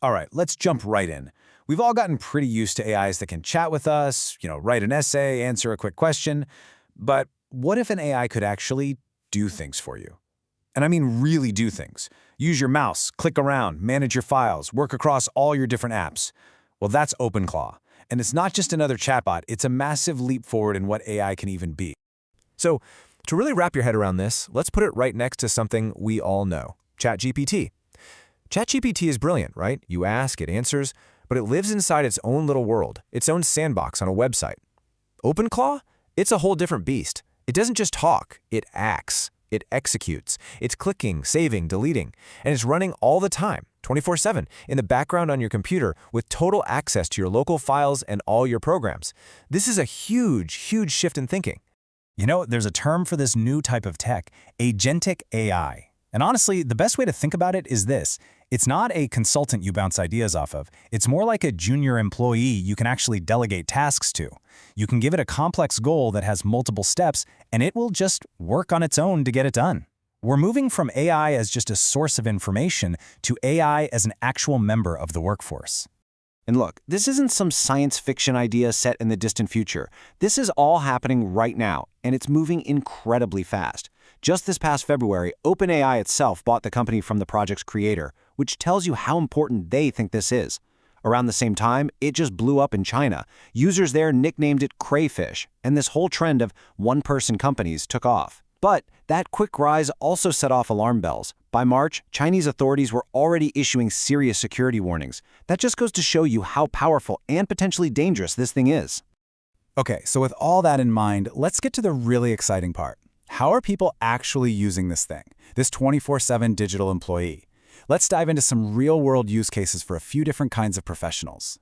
All right, let's jump right in. We've all gotten pretty used to AIs that can chat with us, write an essay, answer a quick question. But what if an AI could actually do things for you? And I mean really do things. Use your mouse, click around, manage your files, work across all your different apps. Well, that's OpenClaw. And it's not just another chatbot, it's a massive leap forward in what AI can even be. So, to really wrap your head around this, let's put it right next to something we all know, ChatGPT. ChatGPT is brilliant, right? You ask, it answers, but it lives inside its own little world, its own sandbox on a website. OpenClaw? It's a whole different beast. It doesn't just talk, it acts. It executes. It's clicking, saving, deleting, and it's running all the time, 24/7, in the background on your computer with total access to your local files and all your programs. This is a huge, huge shift in thinking. There's a term for this new type of tech, agentic AI. And honestly, the best way to think about it is this. It's not a consultant you bounce ideas off of. It's more like a junior employee you can actually delegate tasks to. You can give it a complex goal that has multiple steps, and it will just work on its own to get it done. We're moving from AI as just a source of information to AI as an actual member of the workforce. And look, this isn't some science fiction idea set in the distant future. This is all happening right now, and it's moving incredibly fast. Just this past February, OpenAI itself bought the company from the project's creator, which tells you how important they think this is. Around the same time, it just blew up in China. Users there nicknamed it crayfish, and this whole trend of one-person companies took off. But that quick rise also set off alarm bells. By March, Chinese authorities were already issuing serious security warnings. That just goes to show you how powerful and potentially dangerous this thing is. Okay, so with all that in mind, let's get to the really exciting part. How are people actually using this thing, this 24/7 digital employee? Let's dive into some real-world use cases for a few different kinds of professionals.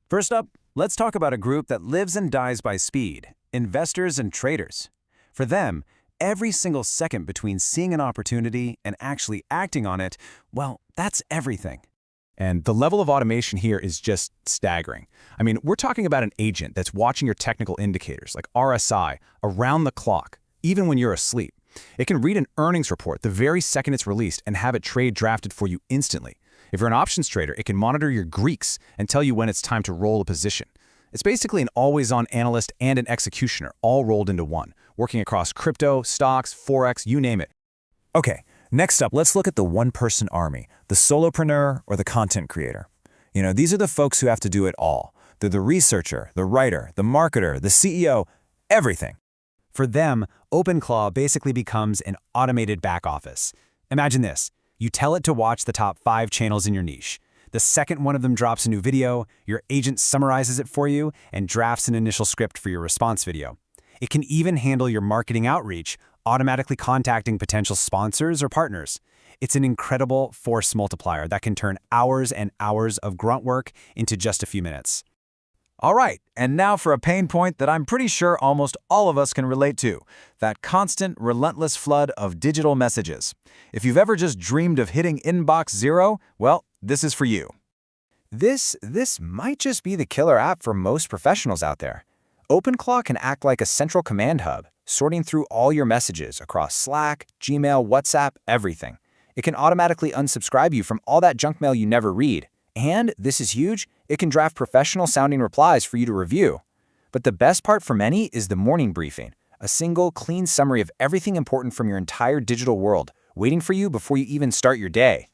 First up, let's talk about a group that lives and dies by speed, investors and traders. For them, every single second between seeing an opportunity and actually acting on it, well, that's everything. And the level of automation here is just staggering. I mean, we're talking about an agent that's watching your technical indicators, like RSI, around the clock, even when you're asleep. It can read an earnings report the very second it's released and have a trade drafted for you instantly. If you're an options trader, it can monitor your Greeks and tell you when it's time to roll a position. It's basically an always-on analyst and an executioner, all rolled into one, working across crypto, stocks, forex, you name it. Okay, next up, let's look at the one-person army, the solopreneur or the content creator. These are the folks who have to do it all. They're the researcher, the writer, the marketer, the CEO, everything. For them, OpenClaw basically becomes an automated back office. Imagine this. You tell it to watch the top 5 channels in your niche. The second one of them drops a new video, your agent summarizes it for you and drafts an initial script for your response video. It can even handle your marketing outreach, automatically contacting potential sponsors or partners. It's an incredible force multiplier that can turn hours and hours of grunt work into just a few minutes. All right, and now for a pain point that I'm pretty sure almost all of us can relate to, that constant, relentless flood of digital messages. If you've ever just dreamed of hitting inbox 0, well, this is for you. This might just be the killer app for most professionals out there. OpenClaw can act like a central command hub, sorting through all your messages across Slack, Gmail, WhatsApp, everything. It can automatically unsubscribe you from all that junk mail you never read. And, this is huge, it can draft professional-sounding replies for you to review. But the best part for many is the morning briefing, a single, clean summary of everything important from your entire digital world, waiting for you before you even start your day.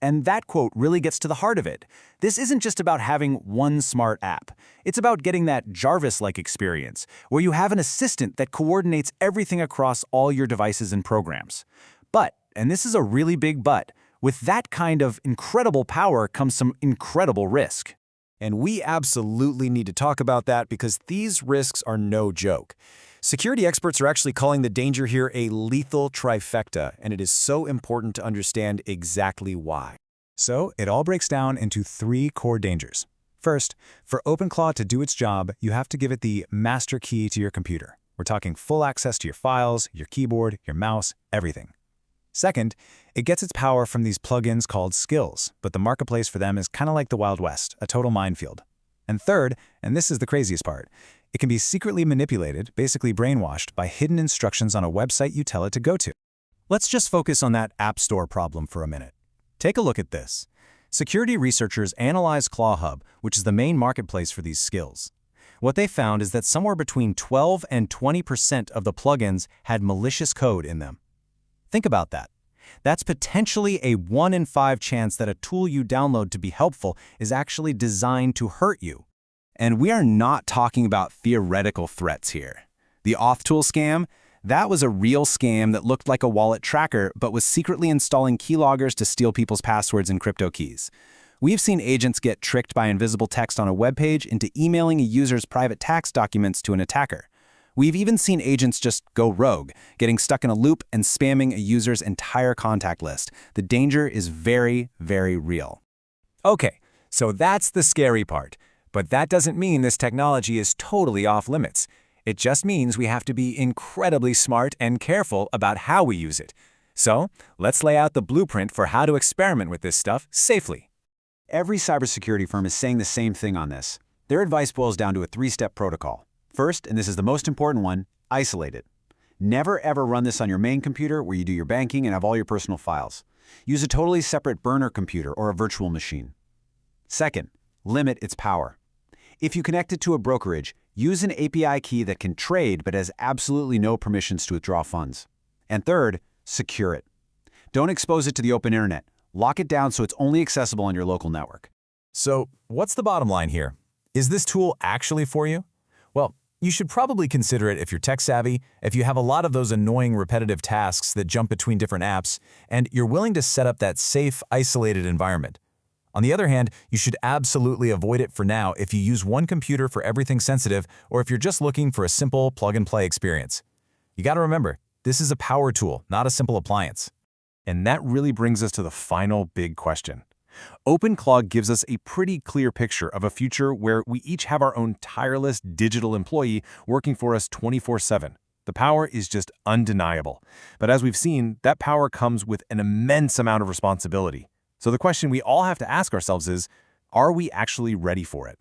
And that quote really gets to the heart of it. This isn't just about having one smart app. It's about getting that Jarvis-like experience, where you have an assistant that coordinates everything across all your devices and programs. But, and this is a really big but, with that kind of incredible power comes some incredible risk. And we absolutely need to talk about that because these risks are no joke. Security experts are actually calling the danger here a lethal trifecta, and it is so important to understand exactly why. So it all breaks down into 3 core dangers. First, for OpenClaw to do its job, you have to give it the master key to your computer. We're talking full access to your files, your keyboard, your mouse, everything. Second, it gets its power from these plugins called skills, but the marketplace for them is kind of like the Wild West, a total minefield. And third, and this is the craziest part, it can be secretly manipulated, basically brainwashed, by hidden instructions on a website you tell it to go to. Let's just focus on that App Store problem for a minute. Take a look at this. Security researchers analyzed ClawHub, which is the main marketplace for these skills. What they found is that somewhere between 12 and 20% of the plugins had malicious code in them. Think about that. That's potentially a 1 in 5 chance that a tool you download to be helpful is actually designed to hurt you. And we are not talking about theoretical threats here. The AuthTool scam, that was a real scam that looked like a wallet tracker but was secretly installing keyloggers to steal people's passwords and crypto keys. We've seen agents get tricked by invisible text on a web page into emailing a user's private tax documents to an attacker. We've even seen agents just go rogue, getting stuck in a loop and spamming a user's entire contact list. The danger is very, very real. Okay, so that's the scary part. But that doesn't mean this technology is totally off limits. It just means we have to be incredibly smart and careful about how we use it. So, let's lay out the blueprint for how to experiment with this stuff safely. Every cybersecurity firm is saying the same thing on this. Their advice boils down to a 3-step protocol. First, and this is the most important one, isolate it. Never ever run this on your main computer where you do your banking and have all your personal files. Use a totally separate burner computer or a virtual machine. Second, limit its power. If you connect it to a brokerage, use an API key that can trade but has absolutely no permissions to withdraw funds. And third, secure it. Don't expose it to the open internet. Lock it down so it's only accessible on your local network. So, what's the bottom line here? Is this tool actually for you? Well, you should probably consider it if you're tech-savvy, if you have a lot of those annoying repetitive tasks that jump between different apps, and you're willing to set up that safe, isolated environment. On the other hand, you should absolutely avoid it for now if you use one computer for everything sensitive or if you're just looking for a simple plug-and-play experience. You gotta remember, this is a power tool, not a simple appliance. And that really brings us to the final big question. OpenClaw gives us a pretty clear picture of a future where we each have our own tireless digital employee working for us 24/7. The power is just undeniable. But as we've seen, that power comes with an immense amount of responsibility. So the question we all have to ask ourselves is, are we actually ready for it?